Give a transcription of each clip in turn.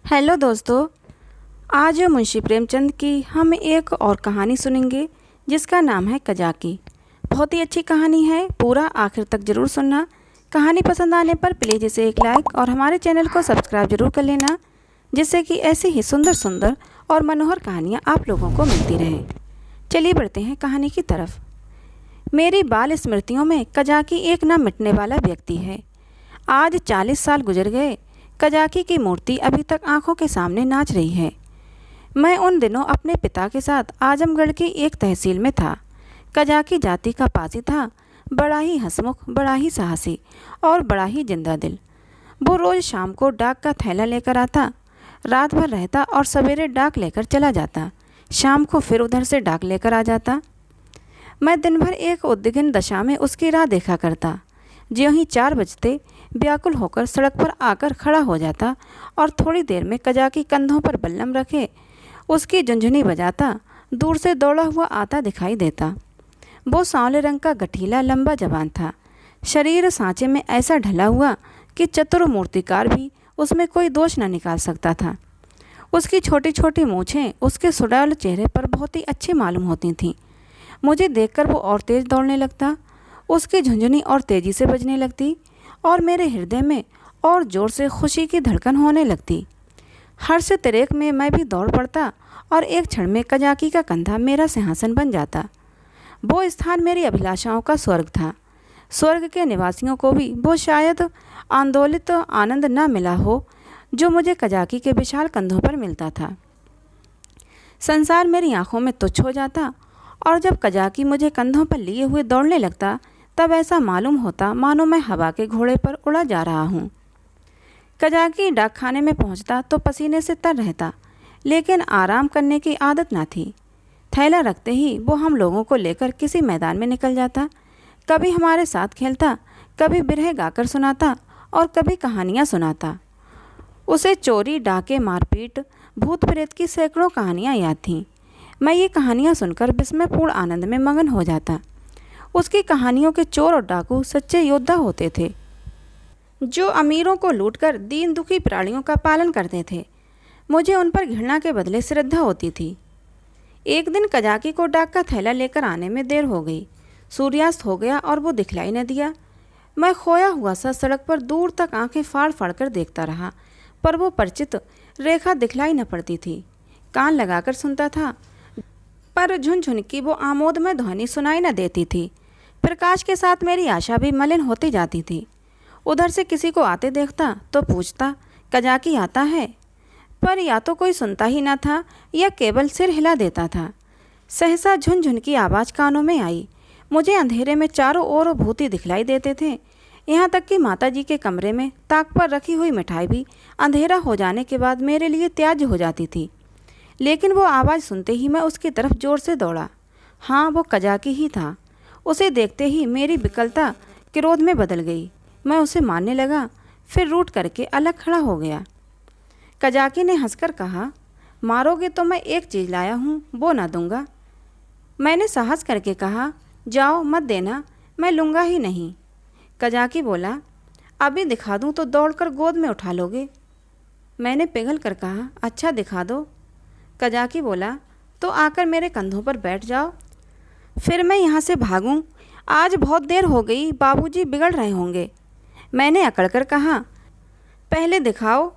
Hello दोस्तों। आज मुंशी प्रेमचंद की हम एक और कहानी सुनेंगे जिसका नाम है कजाकी। बहुत ही अच्छी कहानी है, पूरा आखिर तक ज़रूर सुनना। कहानी पसंद आने पर प्लीज़ इसे एक लाइक और हमारे चैनल को सब्सक्राइब जरूर कर लेना, जिससे कि ऐसी ही सुंदर सुंदर और मनोहर कहानियाँ आप लोगों को मिलती रहे। चलिए बढ़ते हैं कहानी की तरफ। मेरी बाल स्मृतियों में कजाकी एक न मिटने वाला व्यक्ति है। आज 40 साल गुजर गए, कजाकी की मूर्ति अभी तक आंखों के सामने नाच रही है। मैं उन दिनों अपने पिता के साथ आजमगढ़ की एक तहसील में था। कजाकी जाति का पासी था, बड़ा ही हंसमुख, बड़ा ही साहसी और बड़ा ही जिंदा दिल। वो रोज़ शाम को डाक का थैला लेकर आता, रात भर रहता और सवेरे डाक लेकर चला जाता। शाम को फिर उधर से डाक लेकर आ जाता। मैं दिन भर एक उद्विग्न दशा में उसकी राह देखा करता। ज्यों ही 4 बजते व्याकुल होकर सड़क पर आकर खड़ा हो जाता और थोड़ी देर में कजाकी कंधों पर बल्लम रखे उसकी झुंझुनी बजाता दूर से दौड़ा हुआ आता दिखाई देता। वो सांवले रंग का गठीला लंबा जवान था, शरीर सांचे में ऐसा ढला हुआ कि चतुर मूर्तिकार भी उसमें कोई दोष न निकाल सकता था। उसकी छोटी छोटी मूँछें उसके सुडौल चेहरे पर बहुत ही अच्छी मालूम होती थीं। मुझे देखकर वो और तेज़ दौड़ने लगता, उसकी झुंझुनी और तेज़ी से बजने लगती और मेरे हृदय में और ज़ोर से खुशी की धड़कन होने लगती। हर्ष तिरेक में मैं भी दौड़ पड़ता और एक क्षण में कजाकी का कंधा मेरा सिंहासन बन जाता। वो स्थान मेरी अभिलाषाओं का स्वर्ग था। स्वर्ग के निवासियों को भी वो शायद आंदोलित आनंद न मिला हो जो मुझे कजाकी के विशाल कंधों पर मिलता था। संसार मेरी आंखों में तुच्छ हो जाता और जब कजाकी मुझे कंधों पर लिए हुए दौड़ने लगता तब ऐसा मालूम होता मानो मैं हवा के घोड़े पर उड़ा जा रहा हूँ। कजाकी डाक खाने में पहुँचता तो पसीने से तर रहता, लेकिन आराम करने की आदत ना थी। थैला रखते ही वो हम लोगों को लेकर किसी मैदान में निकल जाता। कभी हमारे साथ खेलता, कभी बिरहे गाकर सुनाता और कभी कहानियाँ सुनाता। उसे चोरी, डाके, मारपीट, भूत प्रेत की सैकड़ों कहानियाँ याद थीं। मैं ये कहानियाँ सुनकर विस्मयपूर्ण आनंद में मगन हो जाता। उसकी कहानियों के चोर और डाकू सच्चे योद्धा होते थे, जो अमीरों को लूटकर दीन दुखी प्राणियों का पालन करते थे। मुझे उन पर घृणा के बदले श्रद्धा होती थी। एक दिन कजाकी को डाक का थैला लेकर आने में देर हो गई। सूर्यास्त हो गया और वो दिखलाई न दिया। मैं खोया हुआ सा सड़क पर दूर तक आंखें फाड़ फाड़ कर देखता रहा, पर वो परिचित रेखा दिखलाई न पड़ती थी। कान लगाकर सुनता था, पर झुनझुन की वो आमोदमय ध्वनि सुनाई न देती थी। प्रकाश के साथ मेरी आशा भी मलिन होती जाती थी। उधर से किसी को आते देखता तो पूछता, कजाकी आता है? पर या तो कोई सुनता ही न था या केवल सिर हिला देता था। सहसा झुनझुन की आवाज़ कानों में आई। मुझे अंधेरे में चारों ओर भूती दिखलाई देते थे। यहाँ तक कि माताजी के कमरे में ताक पर रखी हुई मिठाई भी अंधेरा हो जाने के बाद मेरे लिए त्याज्य हो जाती थी। लेकिन वो आवाज़ सुनते ही मैं उसकी तरफ जोर से दौड़ा। हाँ, वो कजाकी ही था। उसे देखते ही मेरी विकलता क्रोध में बदल गई। मैं उसे मारने लगा, फिर रूठ करके अलग खड़ा हो गया। कजाकी ने हंसकर कहा, मारोगे तो मैं एक चीज़ लाया हूँ, वो ना दूंगा। मैंने साहस करके कहा, जाओ, मत देना, मैं लूँगा ही नहीं। कजाकी बोला, अभी दिखा दूँ तो दौड़कर गोद में उठा लोगे। मैंने पिघल कर कहा, अच्छा दिखा दो। कजाकी बोला, तो आकर मेरे कंधों पर बैठ जाओ, फिर मैं यहाँ से भागूं। आज बहुत देर हो गई, बाबूजी बिगड़ रहे होंगे। मैंने अकड़कर कहा, पहले दिखाओ।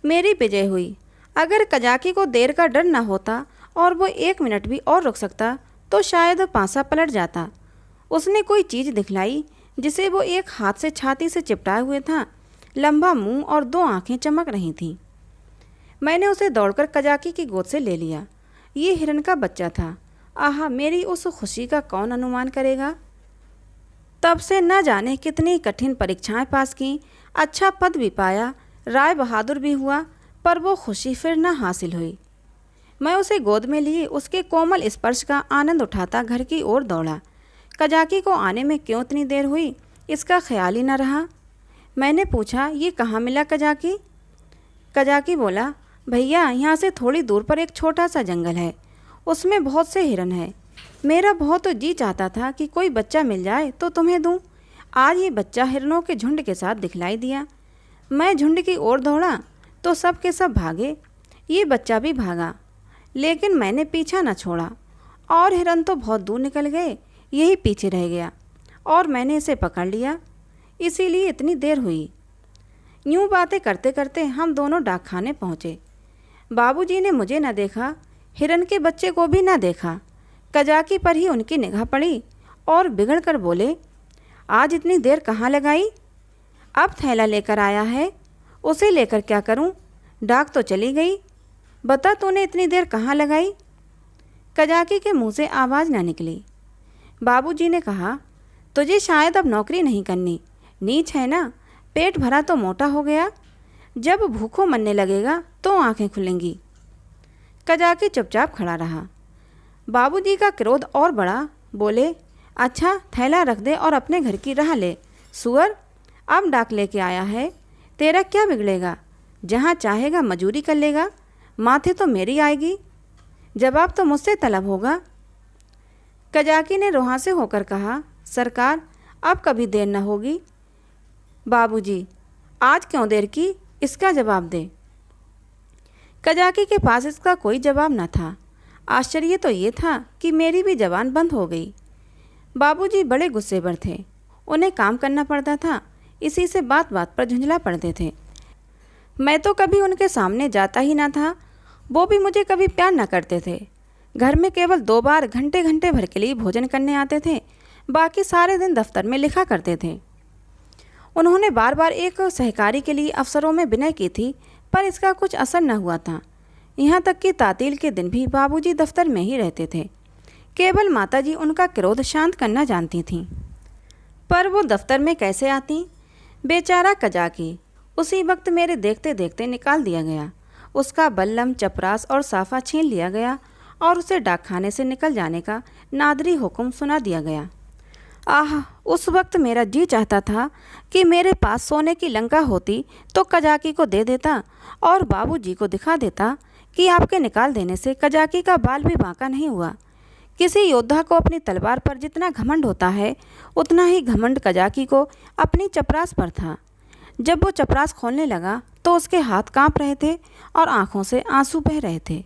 मेरी विजय हुई। अगर कजाकी को देर का डर न होता और वो 1 मिनट भी और रुक सकता तो शायद पासा पलट जाता। उसने कोई चीज़ दिखलाई जिसे वो एक हाथ से छाती से चिपटाए हुए था। लंबा मुंह और 2 आँखें चमक रही थीं। मैंने उसे दौड़कर कजाकी की गोद से ले लिया। ये हिरन का बच्चा था। आहा, मेरी उस खुशी का कौन अनुमान करेगा। तब से न जाने कितनी कठिन परीक्षाएं पास की, अच्छा पद भी पाया, राय बहादुर भी हुआ, पर वो खुशी फिर न हासिल हुई। मैं उसे गोद में लिए उसके कोमल स्पर्श का आनंद उठाता घर की ओर दौड़ा। कजाकी को आने में क्यों इतनी देर हुई, इसका ख्याल ही न रहा। मैंने पूछा, ये कहाँ मिला कजाकी? कजाकी बोला, भैया, यहाँ से थोड़ी दूर पर एक छोटा सा जंगल है, उसमें बहुत से हिरन हैं। मेरा बहुत जी चाहता था कि कोई बच्चा मिल जाए तो तुम्हें दूं। आज ये बच्चा हिरनों के झुंड के साथ दिखलाई दिया। मैं झुंड की ओर दौड़ा, तो सब के सब भागे। ये बच्चा भी भागा, लेकिन मैंने पीछा न छोड़ा और हिरन तो बहुत दूर निकल गए, यही पीछे रह गया और मैंने इसे पकड़ लिया, इसीलिए इतनी देर हुई। यूँ बातें करते करते हम दोनों डाकखाने पहुँचे। बाबूजी ने मुझे न देखा, हिरन के बच्चे को भी न देखा। कजाकी पर ही उनकी निगाह पड़ी और बिगड़ कर बोले, आज इतनी देर कहाँ लगाई? अब थैला लेकर आया है, उसे लेकर क्या करूं? डाक तो चली गई, बता तूने इतनी देर कहाँ लगाई? कजाकी के मुंह से आवाज़ ना निकली। बाबूजी ने कहा, तुझे शायद अब नौकरी नहीं करनी, नीच है ना, पेट भरा तो मोटा हो गया, जब भूखों मरने लगेगा तो आंखें खुलेंगी। कजाकी चुपचाप खड़ा रहा। बाबूजी का क्रोध और बढ़ा, बोले, अच्छा थैला रख दे और अपने घर की राह ले। सुअर, अब डाक लेके आया है, तेरा क्या बिगड़ेगा? जहाँ चाहेगा मजूरी कर लेगा, माथे तो मेरी आएगी, जवाब तो मुझसे तलब होगा। कजाकी ने रुहा से होकर कहा, सरकार अब कभी देर न होगी। बाबूजी, आज क्यों देर की, इसका जवाब दे। कजाकी के पास इसका कोई जवाब न था। आश्चर्य तो ये था कि मेरी भी जबान बंद हो गई। बाबूजी बड़े गुस्से पर थे, उन्हें काम करना पड़ता था, इसी से बात बात पर झुंझला पड़ते थे। मैं तो कभी उनके सामने जाता ही ना था, वो भी मुझे कभी प्यार न करते थे। घर में केवल 2 बार घंटे घंटे भर के लिए भोजन करने आते थे, बाकी सारे दिन दफ्तर में लिखा करते थे। उन्होंने बार बार एक सहकारी के लिए अफसरों में विनय की थी, पर इसका कुछ असर न हुआ था। यहाँ तक कि तातील के दिन भी बाबूजी दफ्तर में ही रहते थे। केवल माताजी उनका क्रोध शांत करना जानती थीं। पर वो दफ्तर में कैसे आती? बेचारा कजाकी उसी वक्त मेरे देखते देखते निकाल दिया गया। उसका बल्लम, चपरास और साफा छीन लिया गया और उसे डाकखाने से निकल जाने का नादरी हुक्म सुना दिया गया। आह, उस वक्त मेरा जी चाहता था कि मेरे पास सोने की लंका होती तो कजाकी को दे देता और बाबूजी को दिखा देता कि आपके निकाल देने से कजाकी का बाल भी बांका नहीं हुआ। किसी योद्धा को अपनी तलवार पर जितना घमंड होता है, उतना ही घमंड कजाकी को अपनी चपरास पर था। जब वो चपरास खोलने लगा तो उसके हाथ कांप रहे थे और आंखों से आंसू बह रहे थे।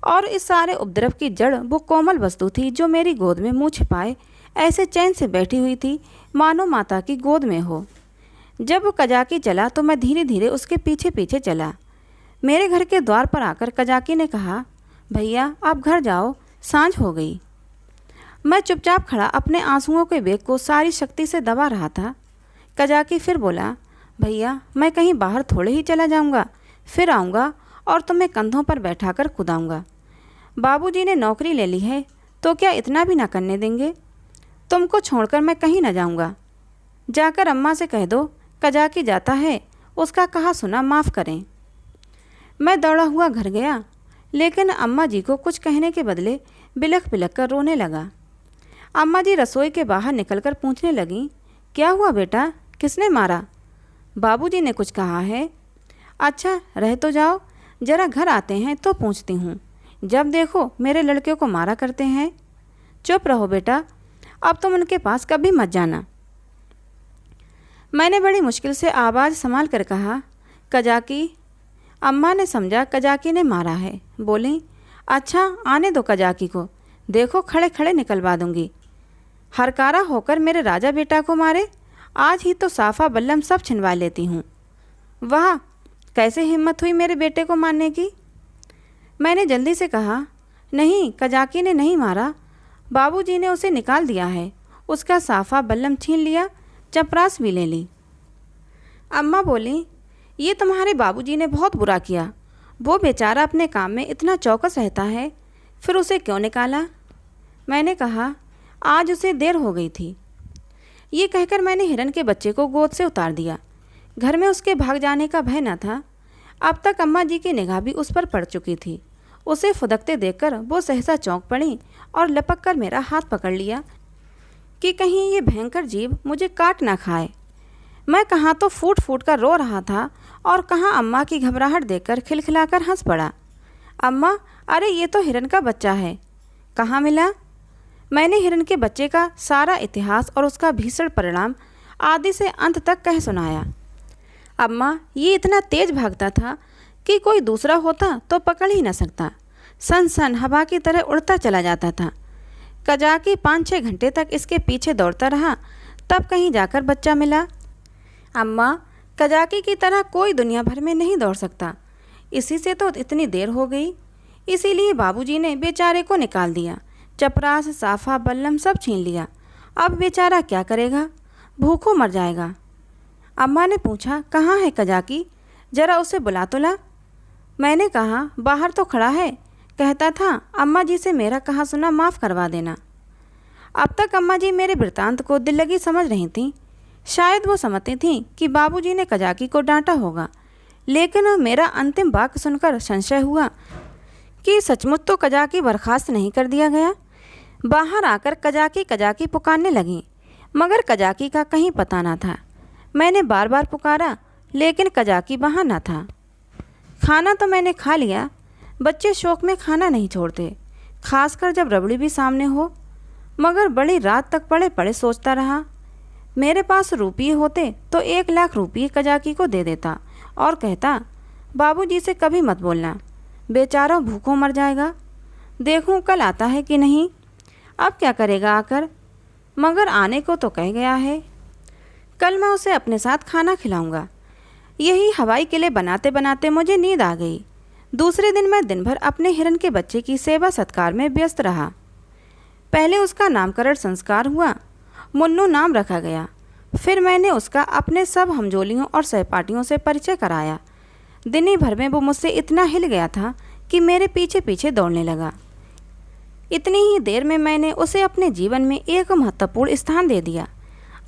और इस सारे उपद्रव की जड़ वो कोमल वस्तु थी जो मेरी गोद में मुँह छिपाए ऐसे चैन से बैठी हुई थी, मानो माता की गोद में हो। जब वो कजाकी चला तो मैं धीरे धीरे उसके पीछे पीछे चला। मेरे घर के द्वार पर आकर कजाकी ने कहा, भैया आप घर जाओ, सांझ हो गई। मैं चुपचाप खड़ा अपने आंसुओं के वेग को सारी शक्ति से दबा रहा था। कजाकी फिर बोला, भैया मैं कहीं बाहर थोड़े ही चला जाऊंगा, फिर आऊँगा और तुम्हें कंधों पर बैठाकर कुदाऊँगा। बाबूजी ने नौकरी ले ली है तो क्या इतना भी ना करने देंगे? तुमको छोड़कर मैं कहीं न जाऊंगा। जाकर अम्मा से कह दो कजाकी जाता है, उसका कहा सुना माफ़ करें। मैं दौड़ा हुआ घर गया, लेकिन अम्मा जी को कुछ कहने के बदले बिलख बिलख कर रोने लगा। अम्मा जी रसोई के बाहर निकलकर पूछने लगीं, क्या हुआ बेटा, किसने मारा? बाबूजी ने कुछ कहा है। अच्छा रह तो जाओ, ज़रा घर आते हैं तो पूछती हूँ, जब देखो मेरे लड़के को मारा करते हैं। चुप रहो बेटा, अब तुम उनके पास कभी मत जाना। मैंने बड़ी मुश्किल से आवाज़ संभाल कर कहा, कजाकी। अम्मा ने समझा कजाकी ने मारा है, बोली, अच्छा आने दो कजाकी को, देखो खड़े खड़े निकलवा दूंगी। हरकारा होकर मेरे राजा बेटा को मारे, आज ही तो साफा बल्लम सब छिनवा लेती हूँ। वाह, कैसे हिम्मत हुई मेरे बेटे को मारने की। मैंने जल्दी से कहा, नहीं कजाकी ने नहीं मारा, बाबूजी ने उसे निकाल दिया है, उसका साफा बल्लम छीन लिया, चपरास भी ले ली। अम्मा बोली, ये तुम्हारे बाबूजी ने बहुत बुरा किया, वो बेचारा अपने काम में इतना चौकस रहता है, फिर उसे क्यों निकाला? मैंने कहा, आज उसे देर हो गई थी। ये कहकर मैंने हिरन के बच्चे को गोद से उतार दिया। घर में उसके भाग जाने का भय न था। अब तक अम्मा जी की निगाह भी उस पर पड़ चुकी थी। उसे फुदकते देखकर वो सहसा चौंक पड़ी और लपक कर मेरा हाथ पकड़ लिया कि कहीं ये भयंकर जीव मुझे काट ना खाए। मैं कहाँ तो फूट फूट कर रो रहा था और कहाँ अम्मा की घबराहट देखकर खिलखिलाकर हंस पड़ा। अम्मा, अरे ये तो हिरन का बच्चा है, कहाँ मिला? मैंने हिरन के बच्चे का सारा इतिहास और उसका भीषण परिणाम आदि से अंत तक कह सुनाया। अम्मा, ये इतना तेज भागता था कि कोई दूसरा होता तो पकड़ ही न सकता। सन सन हवा की तरह उड़ता चला जाता था। कजाकी 5-6 घंटे तक इसके पीछे दौड़ता रहा, तब कहीं जाकर बच्चा मिला। अम्मा, कजाकी की तरह कोई दुनिया भर में नहीं दौड़ सकता, इसी से तो इतनी देर हो गई। इसीलिए बाबूजी ने बेचारे को निकाल दिया। चपरास, साफा, बल्लम सब छीन लिया। अब बेचारा क्या करेगा, भूखों मर जाएगा। अम्मा ने पूछा, कहाँ है कजाकी, ज़रा उसे बुला तो ला। मैंने कहा, बाहर तो खड़ा है, कहता था अम्मा जी से मेरा कहा सुना माफ़ करवा देना। अब तक अम्मा जी मेरे वृत्तांत को दिल लगी समझ रही थीं। शायद वो समझती थीं कि बाबूजी ने कजाकी को डांटा होगा, लेकिन मेरा अंतिम वाक्य सुनकर संशय हुआ कि सचमुच तो कजाकी बर्खास्त नहीं कर दिया गया। बाहर आकर कजाकी कजाकी पुकारने लगी, मगर कजाकी का कहीं पता ना था। मैंने बार बार पुकारा, लेकिन कजाकी वहाँ ना था। खाना तो मैंने खा लिया, बच्चे शौक में खाना नहीं छोड़ते, खासकर जब रबड़ी भी सामने हो। मगर बड़ी रात तक पड़े पड़े सोचता रहा। मेरे पास रुपये होते तो 1 लाख रुपये कजाकी को दे देता और कहता, बाबूजी से कभी मत बोलना, बेचारा भूखों मर जाएगा। देखूं कल आता है कि नहीं। अब क्या करेगा आकर, मगर आने को तो कह गया है। कल मैं उसे अपने साथ खाना खिलाऊंगा। यही हवाई किले बनाते बनाते मुझे नींद आ गई। दूसरे दिन मैं दिन भर अपने हिरन के बच्चे की सेवा सत्कार में व्यस्त रहा। पहले उसका नामकरण संस्कार हुआ, मुन्नू नाम रखा गया। फिर मैंने उसका अपने सब हमजोलियों और सहपाठियों से परिचय कराया। दिन ही भर में वो मुझसे इतना हिल गया था कि मेरे पीछे पीछे दौड़ने लगा। इतनी ही देर में मैंने उसे अपने जीवन में एक महत्वपूर्ण स्थान दे दिया।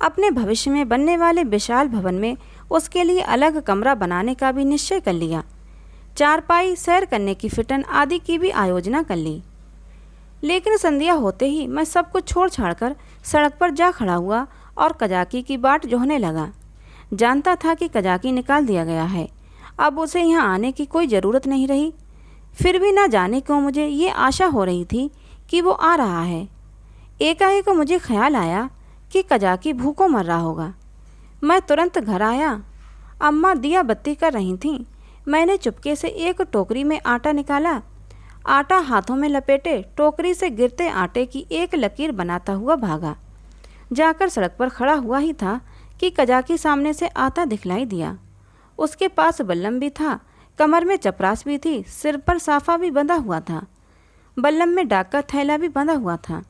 अपने भविष्य में बनने वाले विशाल भवन में उसके लिए अलग कमरा बनाने का भी निश्चय कर लिया। चारपाई, सैर करने की फिटन आदि की भी आयोजना कर ली। लेकिन संध्या होते ही मैं सब कुछ छोड़ छाड़कर सड़क पर जा खड़ा हुआ और कजाकी की बाट जोहने लगा। जानता था कि कजाकी निकाल दिया गया है, अब उसे यहाँ आने की कोई ज़रूरत नहीं रही। फिर भी ना जाने क्यों मुझे ये आशा हो रही थी कि वो आ रहा है। एकाएक मुझे ख्याल आया कि कजाकी भूखों मर रहा होगा। मैं तुरंत घर आया। अम्मा दिया बत्ती कर रही थीं। मैंने चुपके से एक टोकरी में आटा निकाला। आटा हाथों में लपेटे टोकरी से गिरते आटे की एक लकीर बनाता हुआ भागा। जाकर सड़क पर खड़ा हुआ ही था कि कजाकी सामने से आता दिखलाई दिया। उसके पास बल्लम भी था, कमर में चपरास भी थी, सिर पर साफा भी बंधा हुआ था, बल्लम में डाक का थैला भी बंधा हुआ था।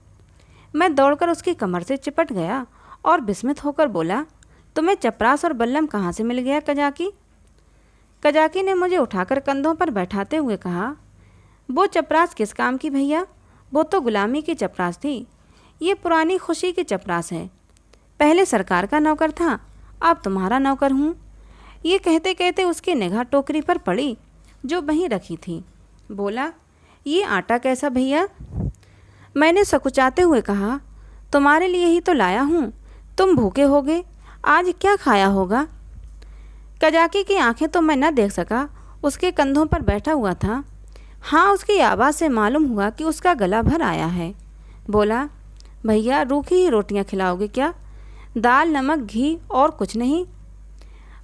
मैं दौड़कर उसकी कमर से चिपट गया और विस्मित होकर बोला, तुम्हें चपरास और बल्लम कहाँ से मिल गया कजाकी? कजाकी ने मुझे उठाकर कंधों पर बैठाते हुए कहा, वो चपरास किस काम की भैया, वो तो गुलामी की चपरास थी, ये पुरानी खुशी की चपरास है। पहले सरकार का नौकर था, अब तुम्हारा नौकर हूँ। ये कहते कहते उसकी निगाह टोकरी पर पड़ी जो वहीं रखी थी। बोला, ये आटा कैसा भैया? मैंने सकुचाते हुए कहा, तुम्हारे लिए ही तो लाया हूँ, तुम भूखे होगे, आज क्या खाया होगा? कजाकी की आंखें तो मैं न देख सका, उसके कंधों पर बैठा हुआ था। हाँ, उसकी आवाज़ से मालूम हुआ कि उसका गला भर आया है। बोला, भैया रूखी ही रोटियां खिलाओगे क्या? दाल, नमक, घी और कुछ नहीं?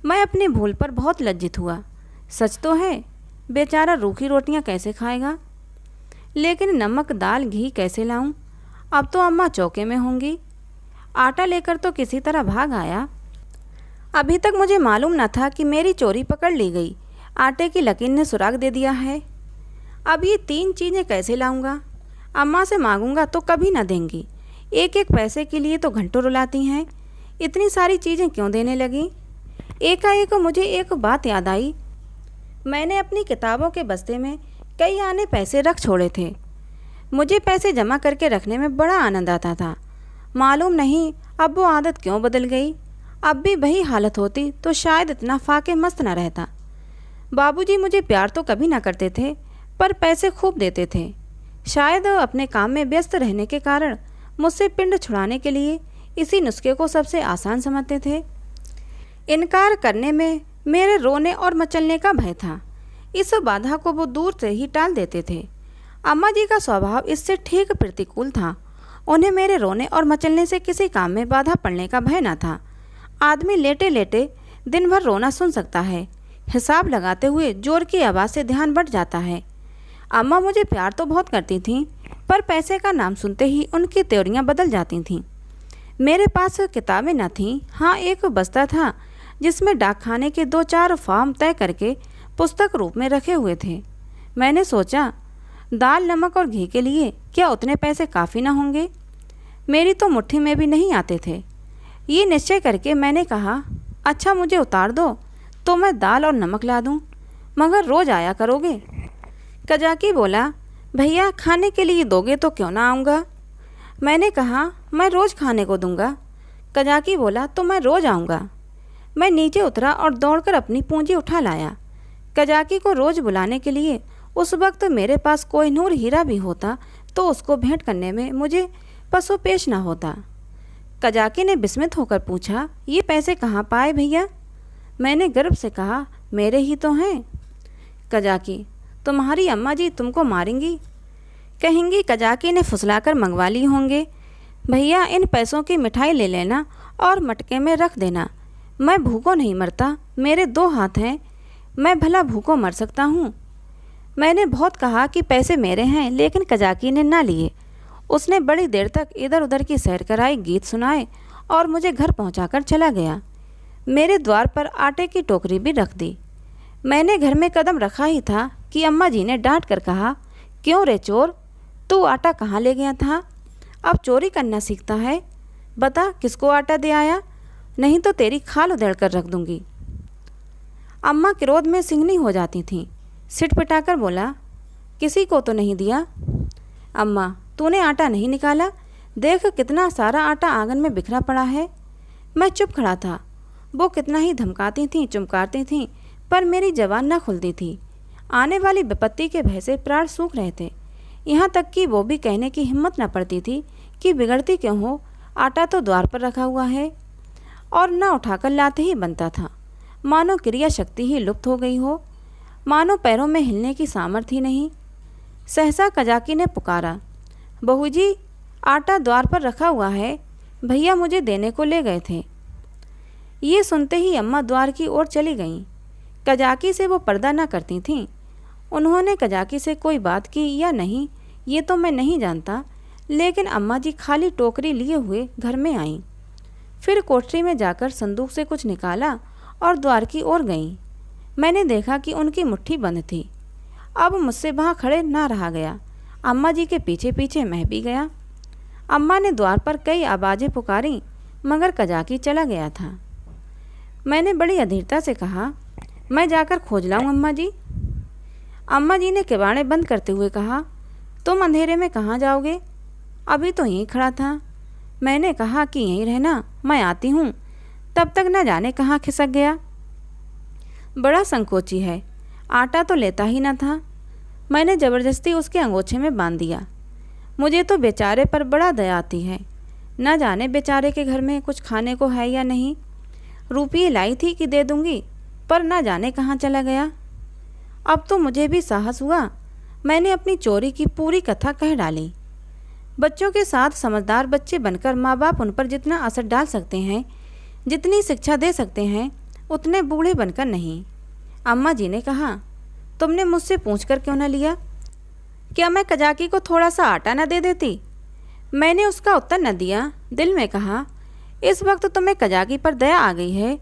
मैं अपनी भूल पर बहुत लज्जित हुआ। सच तो है, बेचारा रूखी रोटियां कैसे खाएगा, लेकिन नमक, दाल, घी कैसे लाऊं? अब तो अम्मा चौके में होंगी। आटा लेकर तो किसी तरह भाग आया। अभी तक मुझे मालूम न था कि मेरी चोरी पकड़ ली गई। आटे की लकीर ने सुराग दे दिया है। अब ये 3 चीज़ें कैसे लाऊंगा? अम्मा से मांगूंगा तो कभी न देंगी। एक एक पैसे के लिए तो घंटों रुलाती हैं। इतनी सारी चीज़ें क्यों देने लगी? एकाएक मुझे एक बात याद आई। मैंने अपनी किताबों के बस्ते में कई आने पैसे रख छोड़े थे। मुझे पैसे जमा करके रखने में बड़ा आनंद आता था। मालूम नहीं अब वो आदत क्यों बदल गई। अब भी वही हालत होती तो शायद इतना फाके मस्त न रहता। बाबूजी मुझे प्यार तो कभी ना करते थे, पर पैसे खूब देते थे। शायद अपने काम में व्यस्त रहने के कारण मुझसे पिंड छुड़ाने के लिए इसी नुस्खे को सबसे आसान समझते थे। इनकार करने में मेरे रोने और मचलने का भय था। इस बाधा को वो दूर से ही टाल देते थे। अम्मा जी का स्वभाव इससे ठीक प्रतिकूल था। उन्हें मेरे रोने और मचलने से किसी काम में बाधा पड़ने का भय न था। आदमी लेटे लेटे दिन भर रोना सुन सकता है। हिसाब लगाते हुए जोर की आवाज़ से ध्यान बढ़ जाता है। अम्मा मुझे प्यार तो बहुत करती थीं, पर पैसे का नाम सुनते ही उनकी त्योरियां बदल जाती थीं। मेरे पास किताबें न थीं, हाँ एक बस्ता था जिसमें डाकखाने के 2-4 फॉर्म तय करके पुस्तक रूप में रखे हुए थे। मैंने सोचा, दाल नमक और घी के लिए क्या उतने पैसे काफ़ी न होंगे? मेरी तो मुट्ठी में भी नहीं आते थे। ये निश्चय करके मैंने कहा, अच्छा मुझे उतार दो तो मैं दाल और नमक ला दूँ, मगर रोज़ आया करोगे? कजाकी बोला, भैया खाने के लिए दोगे तो क्यों ना आऊँगा। मैंने कहा, मैं रोज़ खाने को दूंगा। कजाकी बोला, तो मैं रोज़ आऊँगा। मैं नीचे उतरा और दौड़कर अपनी पूंजी उठा लाया। कजाकी को रोज़ बुलाने के लिए उस वक्त मेरे पास कोई नूर हीरा भी होता तो उसको भेंट करने में मुझे पसो पेश ना होता। कजाकी ने विस्मित होकर पूछा, ये पैसे कहाँ पाए भैया? मैंने गर्व से कहा, मेरे ही तो हैं। कजाकी, तुम्हारी अम्मा जी तुमको मारेंगी। कहेंगी कजाकी ने फुसलाकर मंगवा ली होंगे। भैया इन पैसों की मिठाई ले लेना और मटके में रख देना। मैं भूखों नहीं मरता, मेरे 2 हाथ हैं, मैं भला भूखों मर सकता हूँ। मैंने बहुत कहा कि पैसे मेरे हैं, लेकिन कजाकी ने ना लिए। उसने बड़ी देर तक इधर उधर की सैर कराई, गीत सुनाए और मुझे घर पहुँचाकर चला गया। मेरे द्वार पर आटे की टोकरी भी रख दी। मैंने घर में कदम रखा ही था कि अम्मा जी ने डांट कर कहा, क्यों रे चोर, तू आटा कहाँ ले गया था? अब चोरी करना सीखता है? बता किसको आटा दे आया, नहीं तो तेरी खाल उधेड़ कर रख दूंगी। अम्मा क्रोध में सिंहनी हो जाती थीं। सिटपटाकर बोला, किसी को तो नहीं दिया? अम्मा, तूने आटा नहीं निकाला? देख कितना सारा आटा आंगन में बिखरा पड़ा है। मैं चुप खड़ा था। वो कितना ही धमकाती थीं, चुमकारती थीं, पर मेरी जबान न खुलती थी। आने वाली विपत्ति के भय से प्राण सूख रहे थे। यहाँ तक कि वो भी कहने की हिम्मत न पड़ती थी कि बिगड़ती क्यों हो, आटा तो द्वार पर रखा हुआ है। और न उठाकर लाते ही बनता था, मानो क्रिया शक्ति ही लुप्त हो गई हो, मानो पैरों में हिलने की सामर्थ्य ही नहीं। सहसा कजाकी ने पुकारा, बहू जी आटा द्वार पर रखा हुआ है, भैया मुझे देने को ले गए थे। ये सुनते ही अम्मा द्वार की ओर चली गईं। कजाकी से वो पर्दा न करती थीं। उन्होंने कजाकी से कोई बात की या नहीं ये तो मैं नहीं जानता, लेकिन अम्मा जी खाली टोकरी लिए हुए घर में आईं। फिर कोठरी में जाकर संदूक से कुछ निकाला और द्वार की ओर गईं। मैंने देखा कि उनकी मुट्ठी बंद थी। अब मुझसे वहाँ खड़े ना रहा गया। अम्मा जी के पीछे पीछे मैं भी गया। अम्मा ने द्वार पर कई आवाज़ें पुकारी, मगर कजाकी चला गया था। मैंने बड़ी अधीरता से कहा, मैं जाकर खोज लाऊं अम्मा जी। अम्मा जी ने किवाड़े बंद करते हुए कहा, तुम अंधेरे में कहाँ जाओगे? अभी तो यहीं खड़ा था। मैंने कहा कि यहीं रहना, मैं आती हूँ। तब तक न जाने कहाँ खिसक गया। बड़ा संकोची है, आटा तो लेता ही न था। मैंने ज़बरदस्ती उसके अंगोछे में बांध दिया। मुझे तो बेचारे पर बड़ा दया आती है। न जाने बेचारे के घर में कुछ खाने को है या नहीं। रुपये लाई थी कि दे दूंगी, पर न जाने कहाँ चला गया। अब तो मुझे भी साहस हुआ। मैंने अपनी चोरी की पूरी कथा कह डाली। बच्चों के साथ समझदार बच्चे बनकर माँ बाप उन पर जितना असर डाल सकते हैं, जितनी शिक्षा दे सकते हैं, उतने बूढ़े बनकर नहीं। अम्मा जी ने कहा, तुमने मुझसे पूछकर क्यों न लिया? क्या मैं कजाकी को थोड़ा सा आटा न दे देती? मैंने उसका उत्तर न दिया। दिल में कहा, इस वक्त तुम्हें कजाकी पर दया आ गई है,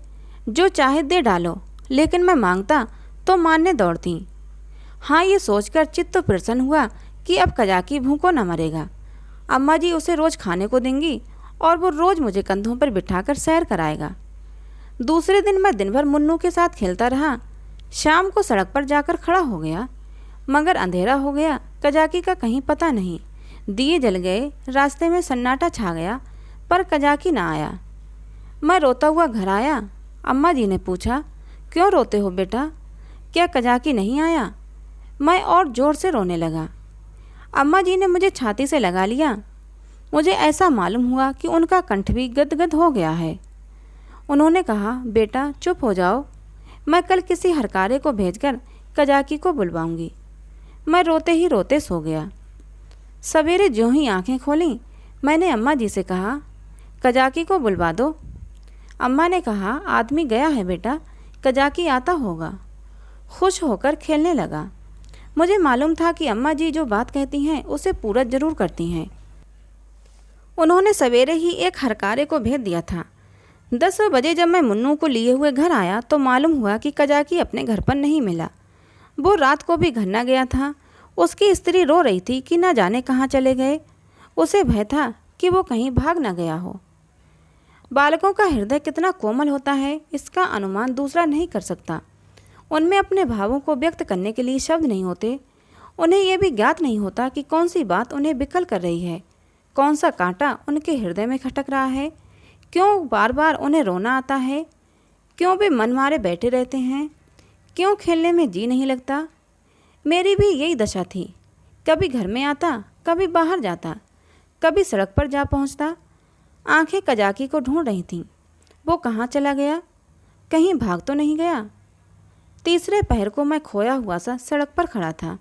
जो चाहे दे डालो। लेकिन मैं मांगता तो मानने दौड़ती। हाँ, ये सोचकर चित्त तो प्रसन्न हुआ कि अब कजाकी भूखों न मरेगा। अम्मा जी उसे रोज़ खाने को देंगी और वो रोज़ मुझे कंधों पर बिठाकर सैर कराएगा। दूसरे दिन मैं दिन भर मुन्नू के साथ खेलता रहा। शाम को सड़क पर जाकर खड़ा हो गया, मगर अंधेरा हो गया। कजाकी का कहीं पता नहीं। दिए जल गए, रास्ते में सन्नाटा छा गया, पर कजाकी ना आया। मैं रोता हुआ घर आया। अम्मा जी ने पूछा, क्यों रोते हो बेटा, क्या कजाकी नहीं आया? मैं और ज़ोर से रोने लगा। अम्मा जी ने मुझे छाती से लगा लिया। मुझे ऐसा मालूम हुआ कि उनका कंठ भी गदगद हो गया है। उन्होंने कहा, बेटा चुप हो जाओ, मैं कल किसी हरकारे को भेजकर कजाकी को बुलवाऊंगी। मैं रोते ही रोते सो गया। सवेरे ज्यों ही आंखें खोलीं, मैंने अम्मा जी से कहा, कजाकी को बुलवा दो। अम्मा ने कहा, आदमी गया है बेटा, कजाकी आता होगा। खुश होकर खेलने लगा। मुझे मालूम था कि अम्मा जी जो बात कहती हैं उसे पूरा जरूर करती हैं। उन्होंने सवेरे ही एक हरकारे को भेज दिया था। 10 बजे जब मैं मुन्नू को लिए हुए घर आया तो मालूम हुआ कि कजाकी अपने घर पर नहीं मिला। वो रात को भी घर न गया था। उसकी स्त्री रो रही थी कि न जाने कहाँ चले गए। उसे भय था कि वो कहीं भाग न गया हो। बालकों का हृदय कितना कोमल होता है, इसका अनुमान दूसरा नहीं कर सकता। उनमें अपने भावों को व्यक्त करने के लिए शब्द नहीं होते। उन्हें यह भी ज्ञात नहीं होता कि कौन सी बात उन्हें विकल कर रही है, कौन सा कांटा उनके हृदय में खटक रहा है, क्यों बार बार उन्हें रोना आता है, क्यों वे मन मारे बैठे रहते हैं, क्यों खेलने में जी नहीं लगता। मेरी भी यही दशा थी। कभी घर में आता, कभी बाहर जाता, कभी सड़क पर जा पहुंचता। आंखें कजाकी को ढूंढ रही थीं। वो कहाँ चला गया, कहीं भाग तो नहीं गया। तीसरे पहर को मैं खोया हुआ सा सड़क पर खड़ा था।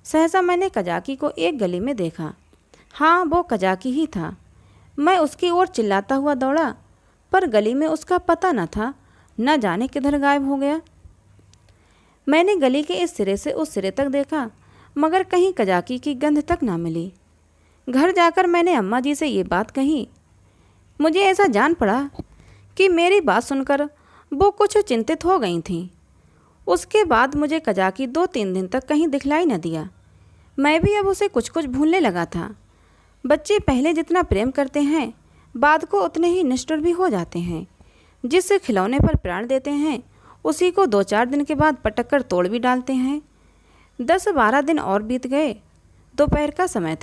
सहसा मैंने कजाकी को एक गली में देखा। हाँ, वो कजाकी ही था। मैं उसकी ओर चिल्लाता हुआ दौड़ा, पर गली में उसका पता न था, न जाने किधर गायब हो गया। मैंने गली के इस सिरे से उस सिरे तक देखा, मगर कहीं कजाकी की गंध तक ना मिली। घर जाकर मैंने अम्मा जी से ये बात कही। मुझे ऐसा जान पड़ा कि मेरी बात सुनकर वो कुछ चिंतित हो गई थीं। उसके बाद मुझे कजाकी 2-3 दिन तक कहीं दिखलाई न दिया। मैं भी अब उसे कुछ कुछ भूलने लगा था। बच्चे पहले जितना प्रेम करते हैं, बाद को उतने ही निष्ठुर भी हो जाते हैं। जिस खिलौने पर प्राण देते हैं, उसी को 2-4 दिन के बाद पटक कर तोड़ भी डालते हैं। 10-12 दिन और बीत गए। दोपहर का समय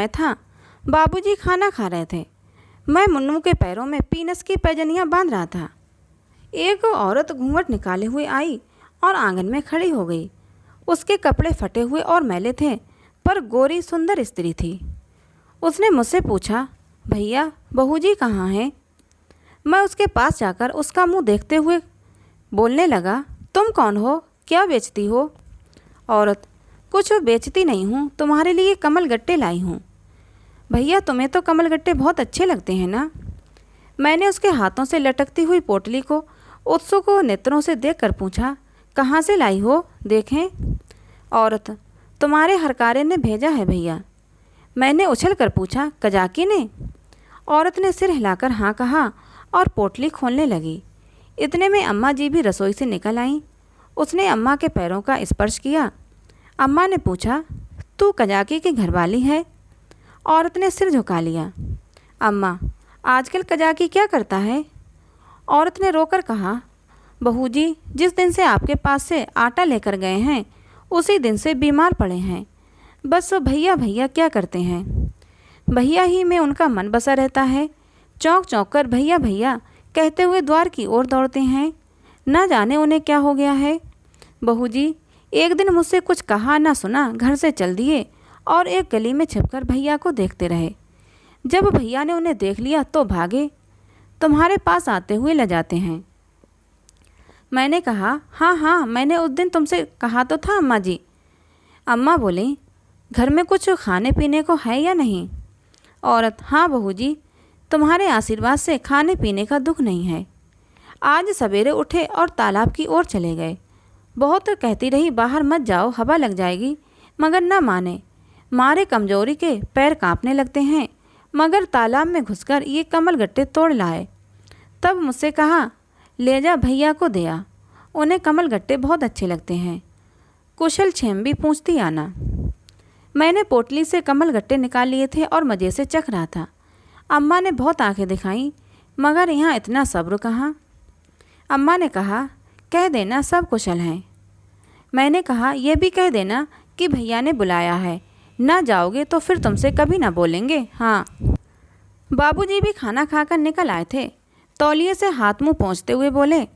था। बाबूजी खाना खा रहे थे। मैं मुन्नू के पैरों में पीनस की पैजनियाँ बांध रहा था। एक औरत घूंघट निकाले हुए आई और आंगन में खड़ी हो गई। उसके कपड़े फटे हुए और मैले थे, पर गोरी सुंदर स्त्री थी। उसने मुझसे पूछा, भैया बहू जी कहाँ हैं? मैं उसके पास जाकर उसका मुंह देखते हुए बोलने लगा, तुम कौन हो, क्या बेचती हो? औरत, कुछ बेचती नहीं हूँ, तुम्हारे लिए कमल गट्टे लाई हूँ। भैया तुम्हें तो कमल गट्टे बहुत अच्छे लगते हैं ना? मैंने उसके हाथों से लटकती हुई पोटली को उत्सुक नेत्रों से देखकर पूछा, कहाँ से लाई हो, देखें? औरत, तुम्हारे हरकारे ने भेजा है भैया। मैंने उछल कर पूछा, कजाकी ने? औरत ने सिर हिलाकर हाँ कहा और पोटली खोलने लगी। इतने में अम्मा जी भी रसोई से निकल आईं। उसने अम्मा के पैरों का स्पर्श किया। अम्मा ने पूछा, तू कजाकी की घरवाली है? औरत ने सिर झुका लिया। अम्मा, आजकल कजाकी क्या करता है? औरत ने रोकर कहा, बहू जी जिस दिन से आपके पास से आटा लेकर गए हैं उसी दिन से बीमार पड़े हैं। बस भैया भैया क्या करते हैं। भैया ही में उनका मन बसा रहता है। चौंक चौंक कर भैया भैया कहते हुए द्वार की ओर दौड़ते हैं। ना जाने उन्हें क्या हो गया है। बहू जी एक दिन मुझसे कुछ कहा ना सुना, घर से चल दिए और एक गली में छिपकर भैया को देखते रहे। जब भैया ने उन्हें देख लिया तो भागे, तुम्हारे पास आते हुए ले जाते हैं। मैंने कहा, हाँ हाँ, मैंने उस दिन तुमसे कहा तो था अम्मा जी। अम्मा बोली, घर में कुछ खाने पीने को है या नहीं? औरत, हाँ बहू जी, तुम्हारे आशीर्वाद से खाने पीने का दुख नहीं है। आज सवेरे उठे और तालाब की ओर चले गए। बहुत कहती रही बाहर मत जाओ, हवा लग जाएगी, मगर न माने। मारे कमजोरी के पैर कांपने लगते हैं, मगर तालाब में घुसकर ये कमल गट्टे तोड़ लाए। तब मुझसे कहा, ले जा भैया को दिया, उन्हें कमल गट्टे बहुत अच्छे लगते हैं। कुशल क्षेम भी पूछती आना। मैंने पोटली से कमल गट्टे निकाल लिए थे और मज़े से चख रहा था। अम्मा ने बहुत आंखें दिखाईं, मगर यहाँ इतना सब्र कहाँ। अम्मा ने कहा, कह देना सब कुशल हैं। मैंने कहा, यह भी कह देना कि भैया ने बुलाया है, ना जाओगे तो फिर तुमसे कभी ना बोलेंगे। हाँ। बाबूजी भी खाना खाकर निकल आए थे। तौलिए से हाथ मुंह पोंछते हुए बोले,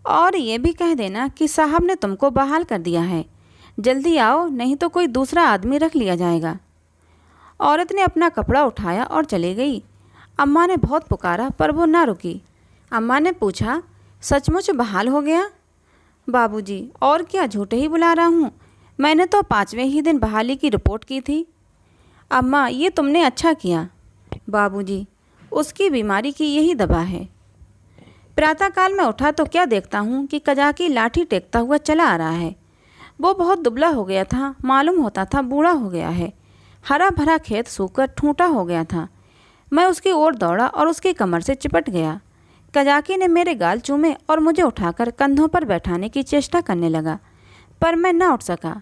और ये भी कह देना कि साहब ने तुमको बहाल कर दिया है, जल्दी आओ नहीं तो कोई दूसरा आदमी रख लिया जाएगा। औरत ने अपना कपड़ा उठाया और चली गई। अम्मा ने बहुत पुकारा पर वो ना रुकी। अम्मा ने पूछा, सचमुच बहाल हो गया? बाबूजी, और क्या, झूठे ही बुला रहा हूँ, मैंने तो 5वें ही दिन बहाली की रिपोर्ट की थी। अम्मा, ये तुमने अच्छा किया। बाबूजी, उसकी बीमारी की यही दवा है। प्रातःकाल में उठा तो क्या देखता हूँ कि कजाकी लाठी टेकता हुआ चला आ रहा है। वो बहुत दुबला हो गया था, मालूम होता था बूढ़ा हो गया है। हरा भरा खेत सूखकर ठूंठा हो गया था। मैं उसकी ओर दौड़ा और उसकी कमर से चिपट गया। कजाकी ने मेरे गाल चूमे और मुझे उठाकर कंधों पर बैठाने की चेष्टा करने लगा, पर मैं न उठ सका।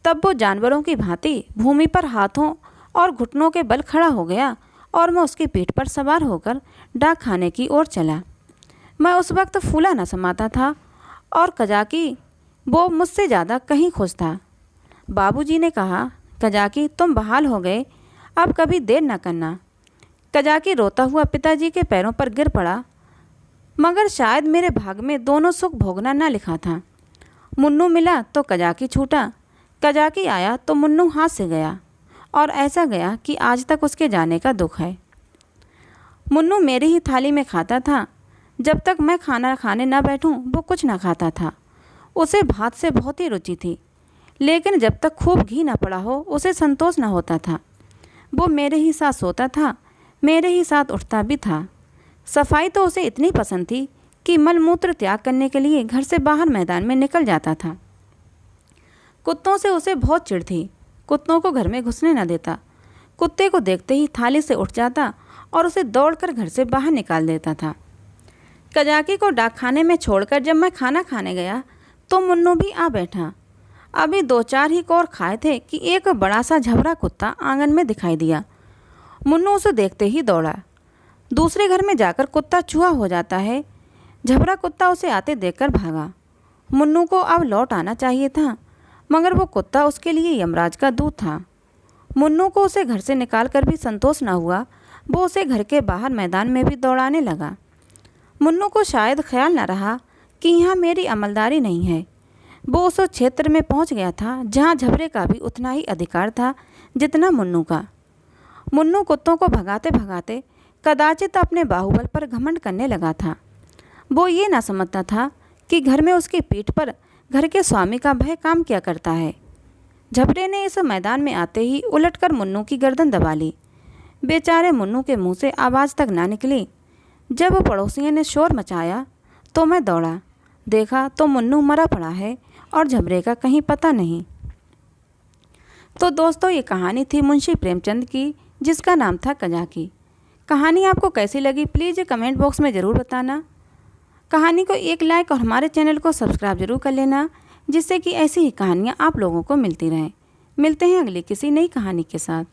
तब वो जानवरों की भांति भूमि पर हाथों और घुटनों के बल खड़ा हो गया और मैं उसकी पीठ पर सवार होकर डाक खाने की ओर चला। मैं उस वक्त फूला न समाता था और कजाकी वो मुझसे ज़्यादा कहीं खुश था। बाबूजी ने कहा, कजाकी तुम बहाल हो गए, अब कभी देर न करना। कजाकी रोता हुआ पिताजी के पैरों पर गिर पड़ा, मगर शायद मेरे भाग में दोनों सुख भोगना न लिखा था। मुन्नू मिला तो कजाकी छूटा, कजाकी आया तो मुन्नू हाथ से गया, और ऐसा गया कि आज तक उसके जाने का दुख है। मुन्नू मेरी ही थाली में खाता था। जब तक मैं खाना खाने न बैठूं वो कुछ न खाता था। उसे भात से बहुत ही रुचि थी, लेकिन जब तक खूब घी न पड़ा हो उसे संतोष न होता था। वो मेरे ही साथ सोता था, मेरे ही साथ उठता भी था। सफाई तो उसे इतनी पसंद थी कि मलमूत्र त्याग करने के लिए घर से बाहर मैदान में निकल जाता था। कुत्तों से उसे बहुत चिढ़ थी। कुत्तों को घर में घुसने न देता। कुत्ते को देखते ही थाली से उठ जाता और उसे दौड़कर घर से बाहर निकाल देता था। कजाकी को डाकखाने में छोड़कर जब मैं खाना खाने गया तो मुन्नू भी आ बैठा। अभी 2-4 ही कौर खाए थे कि एक बड़ा सा झबरा कुत्ता आंगन में दिखाई दिया। मुन्नू उसे देखते ही दौड़ा। दूसरे घर में जाकर कुत्ता चूहा हो जाता है। झबरा कुत्ता उसे आते देखकर भागा। मुन्नू को अब लौट आना चाहिए था, मगर वो कुत्ता उसके लिए यमराज का दूत था। मुन्नू को उसे घर से निकाल कर भी संतोष न हुआ। वो उसे घर के बाहर मैदान में भी दौड़ाने लगा। मुन्नू को शायद ख्याल न रहा कि यहाँ मेरी अमलदारी नहीं है। वो उस क्षेत्र में पहुँच गया था जहाँ झबरे का भी उतना ही अधिकार था जितना मुन्नू का। मुन्नू कुत्तों को भगाते भगाते कदाचित अपने बाहुबल पर घमंड करने लगा था। वो ये ना समझता था कि घर में उसकी पीठ पर घर के स्वामी का भय काम किया करता है। झबरे ने इस मैदान में आते ही उलटकर मुन्नू की गर्दन दबा ली। बेचारे मुन्नू के मुंह से आवाज़ तक ना निकली। जब पड़ोसियों ने शोर मचाया तो मैं दौड़ा। देखा तो मुन्नू मरा पड़ा है और झबरे का कहीं पता नहीं। तो दोस्तों, ये कहानी थी मुंशी प्रेमचंद की, जिसका नाम था कजाकी। कहानी आपको कैसी लगी प्लीज़ कमेंट बॉक्स में ज़रूर बताना। कहानी को एक लाइक और हमारे चैनल को सब्सक्राइब जरूर कर लेना, जिससे कि ऐसी ही कहानियाँ आप लोगों को मिलती रहें। मिलते हैं अगली किसी नई कहानी के साथ।